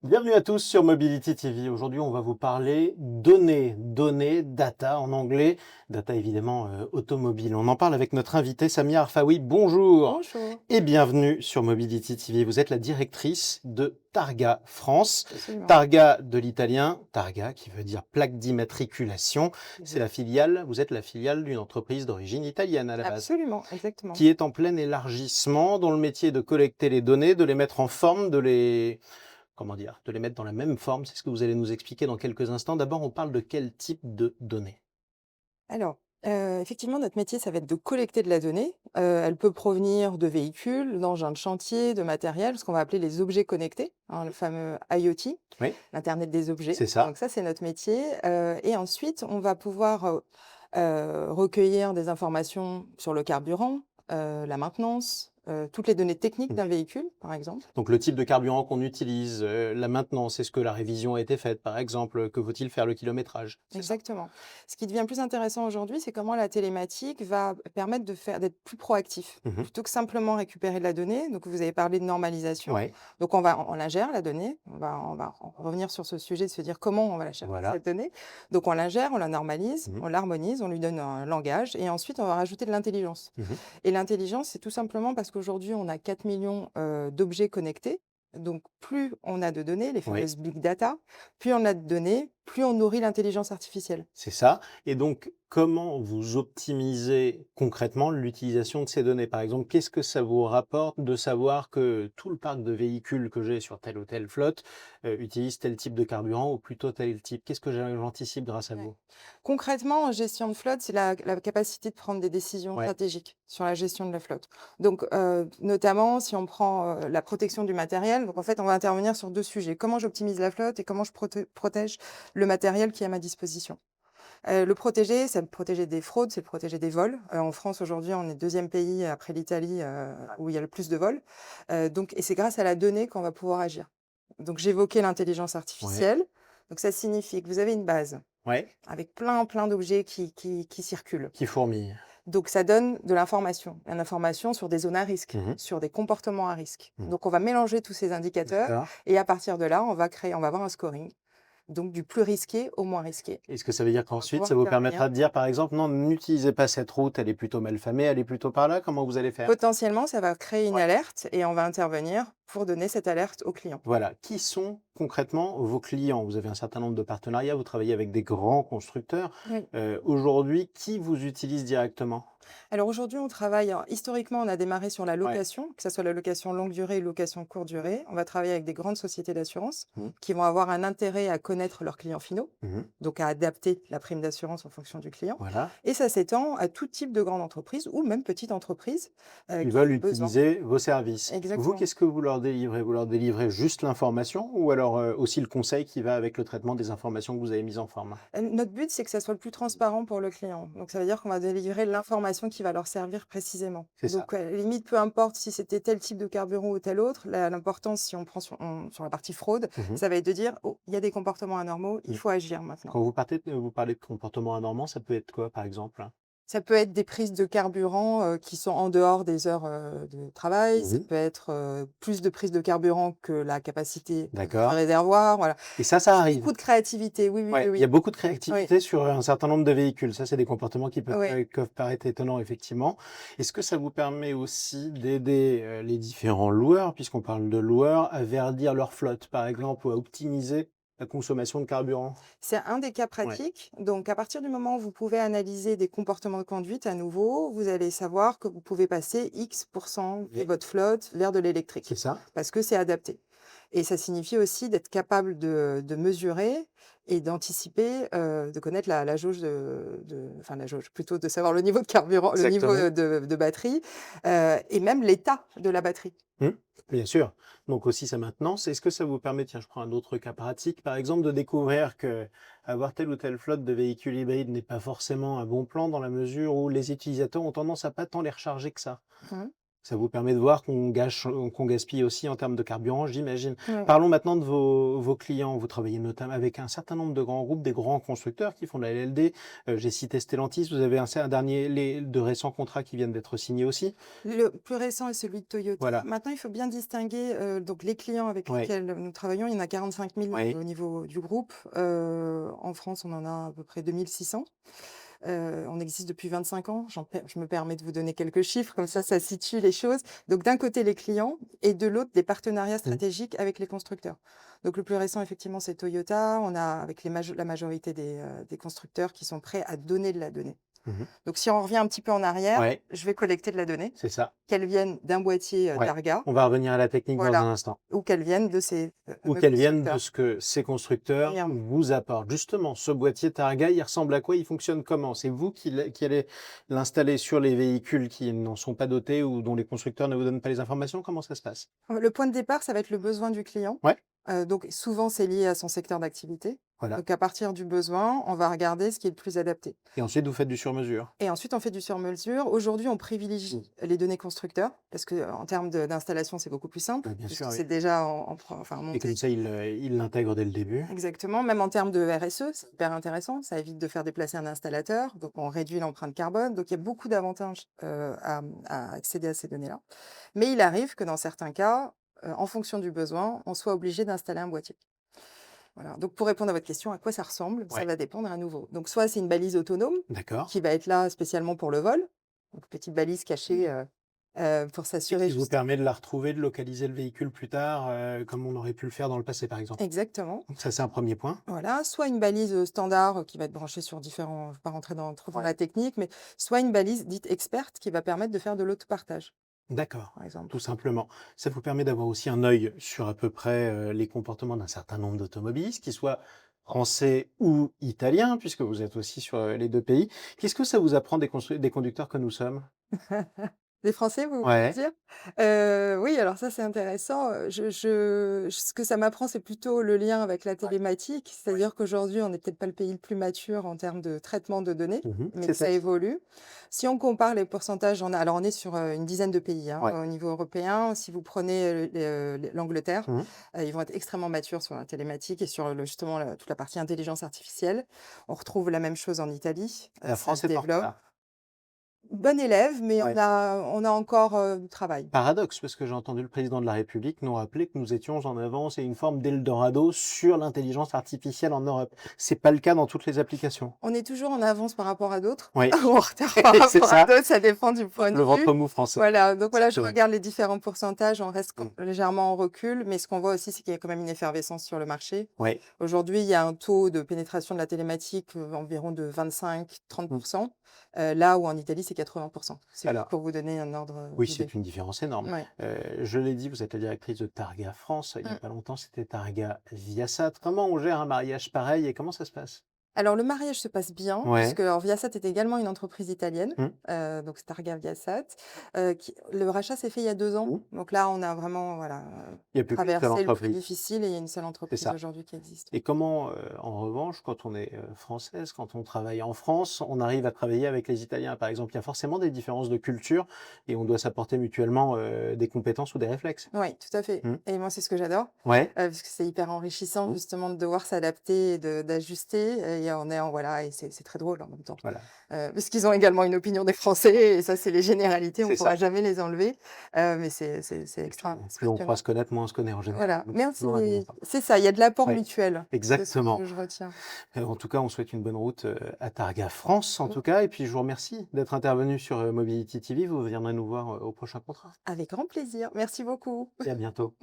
Bienvenue à tous sur Mobility TV. Aujourd'hui, on va vous parler données, data en anglais, data évidemment automobile. On en parle avec notre invité Samia Arfaoui. Bonjour Bonjour, et bienvenue sur Mobility TV. Vous êtes la directrice de Targa France. absolument. Targa de l'italien, Targa qui veut dire plaque d'immatriculation. C'est Mhm. la filiale, vous êtes la filiale d'une entreprise d'origine italienne à la base, Absolument, exactement. qui est en plein élargissement, dont le métier est de collecter les données, de les mettre en forme, de les comment dire, de les mettre dans la même forme, c'est ce que vous allez nous expliquer dans quelques instants. D'abord, on parle de quel type de données? Alors, effectivement, notre métier, ça va être de collecter de la donnée. Elle peut provenir de véhicules, d'engins de chantier, de matériel, ce qu'on va appeler les objets connectés, hein, le fameux IoT, Oui, l'Internet des objets. c'est ça. Donc ça, c'est notre métier. Et ensuite, on va pouvoir recueillir des informations sur le carburant, la maintenance, toutes les données techniques Mmh. d'un véhicule, par exemple. Donc le type de carburant qu'on utilise, la maintenance, est-ce que la révision a été faite, par exemple? Que vaut-il faire le kilométrage? C'est ça? Exactement. Ce qui devient plus intéressant aujourd'hui, c'est comment la télématique va permettre d'être plus proactif. Mmh. Plutôt que simplement récupérer de la donnée, donc vous avez parlé de normalisation. Ouais, Donc on la gère, la donnée. On va revenir sur ce sujet, de se dire comment on va la chercher, voilà. cette donnée. Donc on la gère, on la normalise, Mmh. on l'harmonise, on lui donne un langage et ensuite on va rajouter de l'intelligence. Mmh. Et l'intelligence, c'est tout simplement parce qu'aujourd'hui, on a 4 millions d'objets connectés. Donc, plus on a de données, les Oui. fameuses big data, plus on a de données, plus on nourrit l'intelligence artificielle. C'est ça. Et donc, comment vous optimisez concrètement l'utilisation de ces données? Par exemple, qu'est-ce que ça vous rapporte de savoir que tout le parc de véhicules que j'ai sur telle ou telle flotte utilise tel type de carburant ou plutôt tel type? Qu'est-ce que j'anticipe grâce à Ouais. vous? Concrètement, en gestion de flotte, c'est la capacité de prendre des décisions Ouais, stratégiques sur la gestion de la flotte. Donc, notamment, si on prend la protection du matériel, donc en fait, on va intervenir sur deux sujets. Comment j'optimise la flotte et comment je protège le matériel qui est à ma disposition. Le protéger, c'est le protéger des fraudes, c'est le protéger des vols. En France, aujourd'hui, on est deuxième pays après l'Italie où il y a le plus de vols. Et c'est grâce à la donnée qu'on va pouvoir agir. Donc, j'évoquais l'intelligence ouais, artificielle. Donc, ça signifie que vous avez une base ouais, avec plein d'objets qui circulent. qui fourmille. Donc ça donne de l'information sur des zones à risque, Mmh. sur des comportements à risque. Mmh. Donc on va mélanger tous ces indicateurs D'accord. et à partir de là, on va avoir un scoring, donc du plus risqué au moins risqué. Est-ce que ça veut dire On va qu'ensuite, pouvoir ça vous intervenir. permettra de dire, par exemple: «Non, n'utilisez pas cette route, elle est plutôt mal famée, elle est plutôt par là», comment vous allez faire? Potentiellement, ça va créer une Ouais. alerte et on va intervenir pour donner cette alerte au client. Voilà. Qui sont concrètement vos clients? Vous avez un certain nombre de partenariats, vous travaillez avec des grands constructeurs. Oui. Aujourd'hui, qui vous utilise directement? Alors aujourd'hui, on travaille historiquement, on a démarré sur la Ouais. location, que ça soit la location longue durée, location courte durée. On va travailler avec des grandes sociétés d'assurance Mmh. qui vont avoir un intérêt à connaître leurs clients finaux, Mmh. donc à adapter la prime d'assurance en fonction du client. Voilà. Et ça s'étend à tout type de grande entreprise ou même petite entreprise Ils qui veulent ont besoin. utiliser vos services. Vous, Exactement. qu'est-ce que vous leur délivrez? Vous leur délivrez juste l'information ou alors, aussi le conseil qui va avec le traitement des informations que vous avez mises en forme? Notre but, c'est que ça soit le plus transparent pour le client. Donc ça veut dire qu'on va délivrer l'information qui va leur servir précisément. C'est ça. Donc, limite, peu importe si c'était tel type de carburant ou tel autre, l'important, si on prend sur la partie fraude, Mmh. ça va être de dire: «Oh, il y a des comportements anormaux, il Mmh. faut agir maintenant». Quand vous parlez de comportement anormand, ça peut être quoi, par exemple? Ça peut être des prises de carburant, qui sont en dehors des heures, de travail. Ça Mmh. peut être, plus de prises de carburant que la capacité, du D'accord. réservoir, voilà. Et ça arrive? Beaucoup de créativité, oui, oui, Ouais, oui, il y a oui. beaucoup de Oui, créativité sur un certain nombre de véhicules. Ça, c'est des comportements qui oui. peuvent paraître étonnants, effectivement. Est-ce que ça vous permet aussi d'aider, les différents loueurs, puisqu'on parle de loueurs, à verdir leur flotte, par exemple, ou à optimiser la consommation de carburant? C'est un des cas Ouais, pratiques. Donc, à partir du moment où vous pouvez analyser des comportements de conduite à nouveau, vous allez savoir que vous pouvez passer X% de oui, votre flotte vers de c'est l'électrique ça. parce que c'est adapté. Et ça signifie aussi d'être capable de mesurer et d'anticiper, de connaître la jauge enfin la jauge, plutôt de savoir le niveau de carburant, le niveau Exactement. de batterie, et même l'état de la batterie. Mmh, bien sûr. Donc aussi sa maintenance. Est-ce que ça vous permet, tiens, je prends un autre cas pratique, par exemple, de découvrir que avoir telle ou telle flotte de véhicules hybrides n'est pas forcément un bon plan dans la mesure où les utilisateurs ont tendance à pas tant les recharger que ça? Ça vous permet de voir qu'on gaspille aussi en termes de carburant, j'imagine. Ouais. Parlons maintenant de vos clients. Vous travaillez notamment avec un certain nombre de grands groupes, des grands constructeurs qui font de la LLD. J'ai cité Stellantis. Vous avez de récents contrats qui viennent d'être signés aussi? Le plus récent est celui de Toyota. Voilà. Maintenant, il faut bien distinguer, donc les clients avec Ouais. lesquels nous travaillons, il y en a 45 000 Oui. au niveau du groupe. En France, on en a à peu près 2 600. On existe depuis 25 ans. Je me permets de vous donner quelques chiffres, comme ça situe les choses. Donc d'un côté, les clients et de l'autre, des partenariats stratégiques avec les constructeurs. Donc le plus récent, effectivement, c'est Toyota. On a avec la majorité des constructeurs qui sont prêts à donner de la donnée. Mmh. Donc si on revient un petit peu en arrière, Ouais, je vais collecter de la donnée, c'est ça. qu'elle vienne d'un boîtier, Ouais. Targa, On va revenir à la technique dans voilà, un instant. ou qu'elle vienne de ces Ou fameux qu'elles viennent de constructeurs. ce que ces constructeurs Premièrement. vous apportent. Justement, ce boîtier Targa, il ressemble à quoi? Il fonctionne comment? C'est vous qui allez l'installer sur les véhicules qui n'en sont pas dotés ou dont les constructeurs ne vous donnent pas les informations? Comment ça se passe? Le point de départ, ça va être le besoin du client. Ouais, Donc souvent, c'est lié à son secteur d'activité. voilà. Donc à partir du besoin, on va regarder ce qui est le plus adapté. Et ensuite, vous faites du sur-mesure? Et ensuite, on fait du sur-mesure. Aujourd'hui, on privilégie les données constructeurs parce qu'en termes d'installation, c'est beaucoup plus simple Bah, bien sûr, puisque oui. c'est déjà enfin, Et comme monté. ça, ils l'intègrent dès le début. Exactement, même en termes de RSE, c'est hyper intéressant. Ça évite de faire déplacer un installateur, donc on réduit l'empreinte carbone. Donc il y a beaucoup d'avantages à accéder à ces données-là. Mais il arrive que dans certains cas, en fonction du besoin, on soit obligé d'installer un boîtier. Voilà. Donc pour répondre à votre question, à quoi ça ressemble? Ça Ouais, va dépendre à nouveau. Donc soit c'est une balise autonome d'accord. qui va être là spécialement pour le vol, donc petite balise cachée pour Et s'assurer qui vous juste. permet de la retrouver, de localiser le véhicule plus tard, comme on aurait pu le faire dans le passé, par exemple. Exactement. Donc ça, c'est un premier point. Voilà, soit une balise, standard, qui va être branchée sur différents, je ne vais pas rentrer trop dans Ouais. la technique, mais soit une balise dite experte qui va permettre de faire de l'autopartage, D'accord, par exemple. tout simplement. Ça vous permet d'avoir aussi un œil sur à peu près, les comportements d'un certain nombre d'automobilistes, qu'ils soient français ou italiens, puisque vous êtes aussi sur, les 2 pays. Qu'est-ce que ça vous apprend des conducteurs que nous sommes? Des Français, vous voulez Ouais, dire? Oui, alors ça, c'est intéressant. Ce que ça m'apprend, c'est plutôt le lien avec la télématique. C'est-à-dire qu'aujourd'hui, on n'est peut-être pas le pays le plus mature en termes de traitement de données, mais que ça c'est-à-dire? évolue. Si on compare les pourcentages, alors on est sur, une dizaine de pays, hein, Ouais. au niveau européen. Si vous prenez, l'Angleterre, Mmh. ils vont être extrêmement matures sur la télématique et sur justement toute la partie intelligence artificielle. On retrouve la même chose en Italie, La ça France se est en développe. retard. Bon élève, mais Ouais. on a encore, du travail. Paradoxe, parce que j'ai entendu le président de la République nous rappeler que nous étions en avance et une forme d'Eldorado sur l'intelligence artificielle en Europe. C'est pas le cas dans toutes les applications. On est toujours en avance par rapport à d'autres, Oui, ou en retard par c'est rapport à ça, d'autres, ça dépend du point de le vue. ventre mou français. Voilà, donc voilà, je C'est vrai. regarde les différents pourcentages, on reste Mmh. légèrement en recul, mais ce qu'on voit aussi, c'est qu'il y a quand même une effervescence sur le marché. Ouais. Aujourd'hui, il y a un taux de pénétration de la télématique, environ de 25-30 Mmh. là où en Italie, c'est 80. C'est juste Alors pour vous donner un ordre, oui, d'idée. c'est une différence énorme. Ouais. Je l'ai dit, vous êtes la directrice de Targa France. Il y a Mmh. pas longtemps, c'était Targa Viasat. Comment on gère un mariage pareil et comment ça se passe? Alors le mariage se passe bien Ouais. puisque alors Viasat est également une entreprise italienne, Mmh. donc c'est Targa Viasat, le rachat s'est fait il y a 2 ans. Mmh. Donc là, on a vraiment, voilà, Il y a plus qu'une seule traversé le plus entreprise. difficile et il y a une seule C'est entreprise ça. aujourd'hui qui existe. Et comment, en revanche, quand on est, française, quand on travaille en France, on arrive à travailler avec les Italiens, par exemple? Il y a forcément des différences de culture et on doit s'apporter mutuellement, des compétences ou des réflexes. Oui, tout à fait Mmh. et moi, c'est ce que j'adore, Ouais. parce que c'est hyper enrichissant Mmh. justement de devoir s'adapter et d'ajuster et on est en voilà et c'est très drôle en même temps. Voilà, Parce qu'ils ont également une opinion des Français et ça, c'est les généralités, on ne c'est ça. pourra jamais les enlever, mais c'est Et extra, puis, c'est plus on passionnant. croit se connaître, moins on se connaît en général. Voilà, Donc c'est merci, toujours intéressant. c'est ça, il y a de l'apport Ouais, mutuel. C'est ce exactement. que je retiens. En tout cas, on souhaite une bonne route, à Targa France, en Mmh. tout cas et puis je vous remercie d'être intervenu sur, Mobility TV. Vous viendrez nous voir, au prochain contrat Avec grand plaisir. Merci beaucoup. et à bientôt.